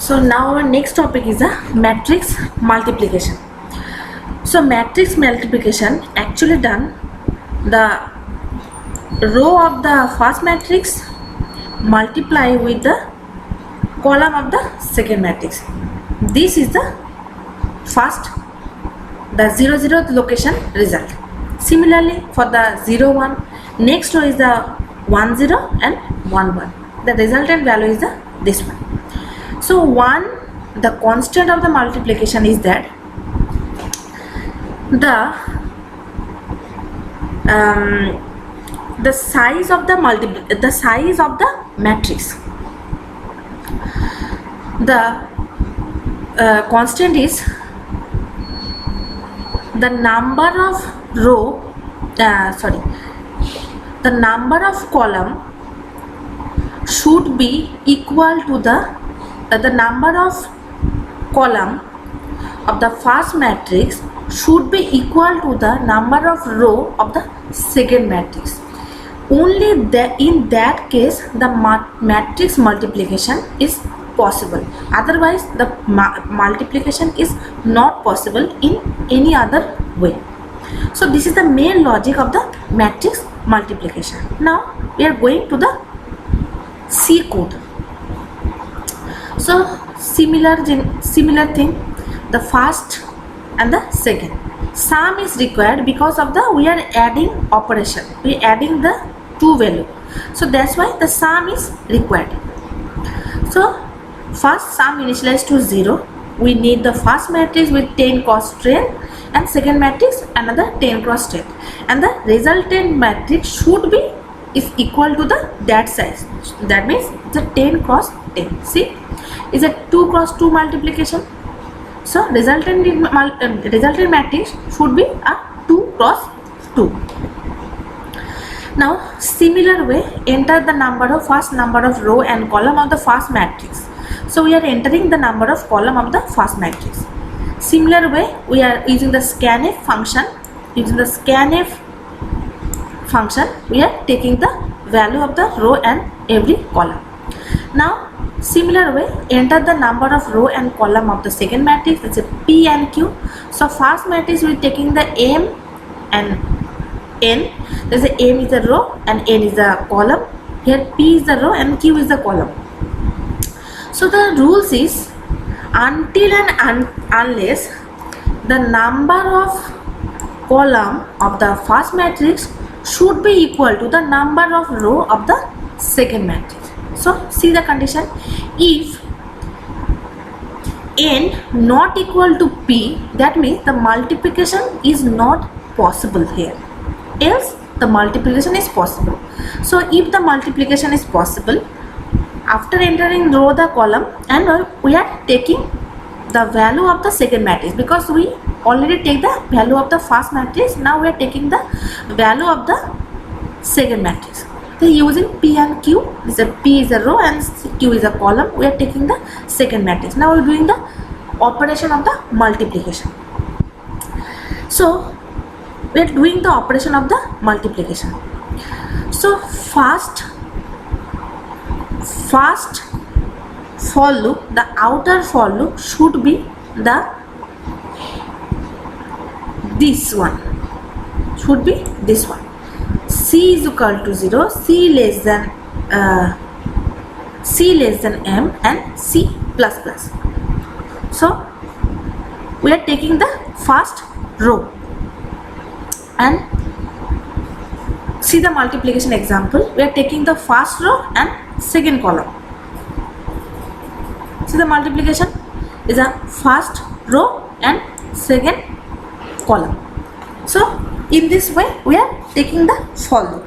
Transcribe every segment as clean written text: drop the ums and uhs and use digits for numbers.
So now our next topic is a matrix multiplication. So matrix multiplication actually done the row of the first matrix multiply with the column of the second matrix. This is the first, the 0 0 location result. Similarly for the 0 1, next row is the 1 0 and 1 1. The resultant value is the this one. So the constant of the multiplication is that the size of the matrix. The constant is the number of the number of column should be equal to the number of column of the first matrix should be equal to the number of row of the second matrix. Only in that case the matrix multiplication is possible. Otherwise the multiplication is not possible in any other way. So this is the main logic of the matrix multiplication. Now we are going to the C code. So similar thing, the first and the second. Sum is required because of we are adding operation. We are adding the two value. So that's why the sum is required. So first sum initialized to 0. We need the first matrix with 10 cross 10 and second matrix another 10 cross 10. And the resultant matrix should be is equal to that size. That means it's a 10 cross 10. See, is a 2 cross 2 multiplication. So resultant matrix should be a 2 cross 2. Now similar way, enter the first number of row and column of the first matrix. So we are entering the number of column of the first matrix. Similar way, we are using the scanf function. Using the scanf function, we are taking the value of the row and every column. Now similar way, enter the number of row and column of the second matrix. It's a P and Q. So first matrix we are taking the M and N. There's a M is a row and N is a column. Here P is the row and Q is the column. So the rules is until and unless the number of column of the first matrix should be equal to the number of row of the second matrix. So see the condition. If N not equal to P, that means the multiplication is not possible here. Else the multiplication is possible. So if the multiplication is possible, after entering row the column and we are taking the value of the second matrix, because we already take the value of the first matrix. Now we are taking the value of the second matrix. So using P and Q, this is P is a row and Q is a column. We are taking the second matrix. Now we are doing the operation of the multiplication. So we are doing the operation of the multiplication. So first for loop, the outer for loop should be this one. C is equal to 0, C less than M and C plus plus. So we are taking the first row and see the multiplication example. We are taking the first row and second column. See the multiplication is a first row and second column. So in this way we are taking the for loop.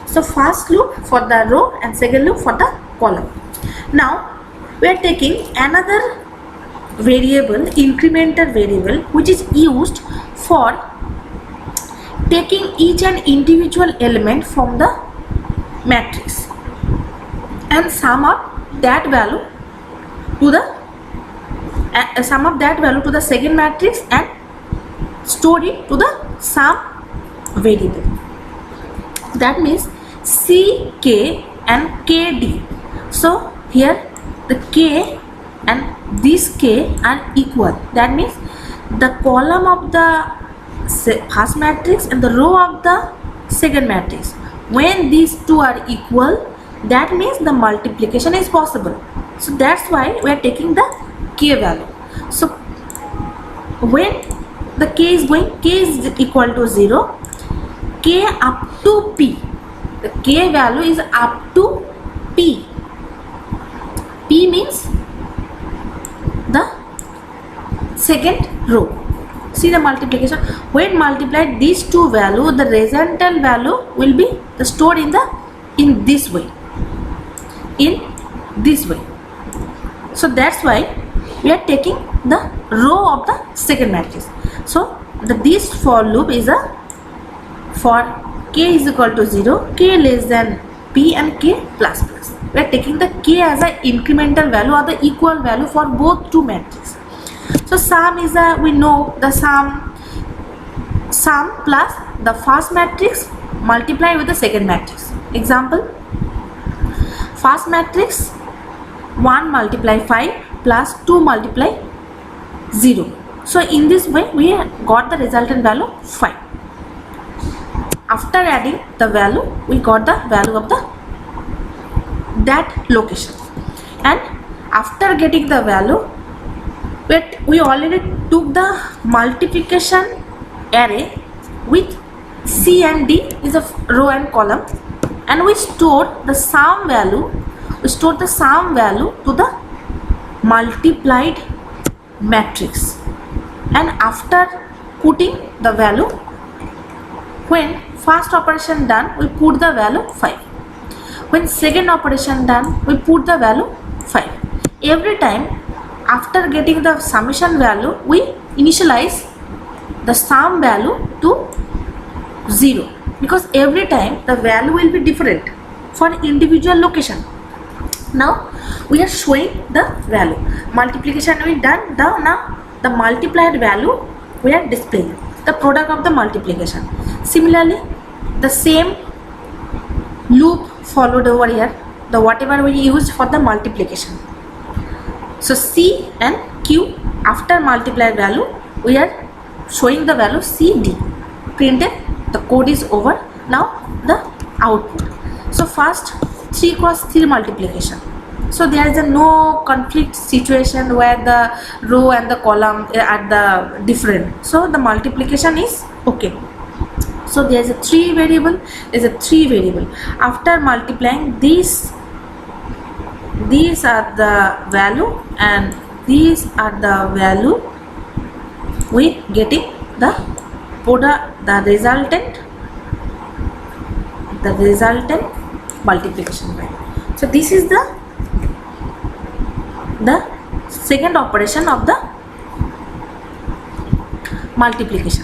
So first loop for the row and second loop for the column. Now we are taking another variable, incremental variable, which is used for taking each and individual element from the matrix and sum up that value to the second matrix and store it to the sum variable. That means C, K and KD. So here the K and these k are equal, that means the column of the first matrix and the row of the second matrix, when these two are equal, that means the multiplication is possible. So that's why we are taking the k value. So when the k is equal to 0, k up to p, the k value is up to p. P means the second row. See the multiplication, when multiplied these two value, the resultant value will be stored in this way, so that's why we are taking the row of the second matrix. So this for loop is a for k is equal to 0, k less than p and k plus plus. We are taking the k as an incremental value or the equal value for both two matrices. So sum is a, we know the sum plus the first matrix multiplied with the second matrix. Example, first matrix 1 multiply 5 plus 2 multiply 0. So in this way we got the resultant value 5. After adding the value, we got the value of that location, and after getting the value, we already took the multiplication array with C and D is a row and column, and we stored the sum value. We stored the sum value to the multiplied matrix, and after putting the value, when first operation done, we put the value 5. When second operation done, we put the value 5. Every time after getting the summation value, we initialize the sum value to 0, because every time the value will be different for individual location. Now we are showing the value. Multiplication we done. Now the multiplied value we are displaying, the product of the multiplication. Similarly, the same loop followed over here, the whatever we used for the multiplication. So C and Q, after multiplied value, we are showing the value CD. Printed, the code is over. Now the output. So first 3 cross 3 multiplication. So there is a no conflict situation where the row and the column are the different. So the multiplication is okay. So there is a 3 variable. There is a 3 variable. After multiplying these are the value and these are the value, we getting the product, the resultant multiplication value. So this is the second operation of the multiplication.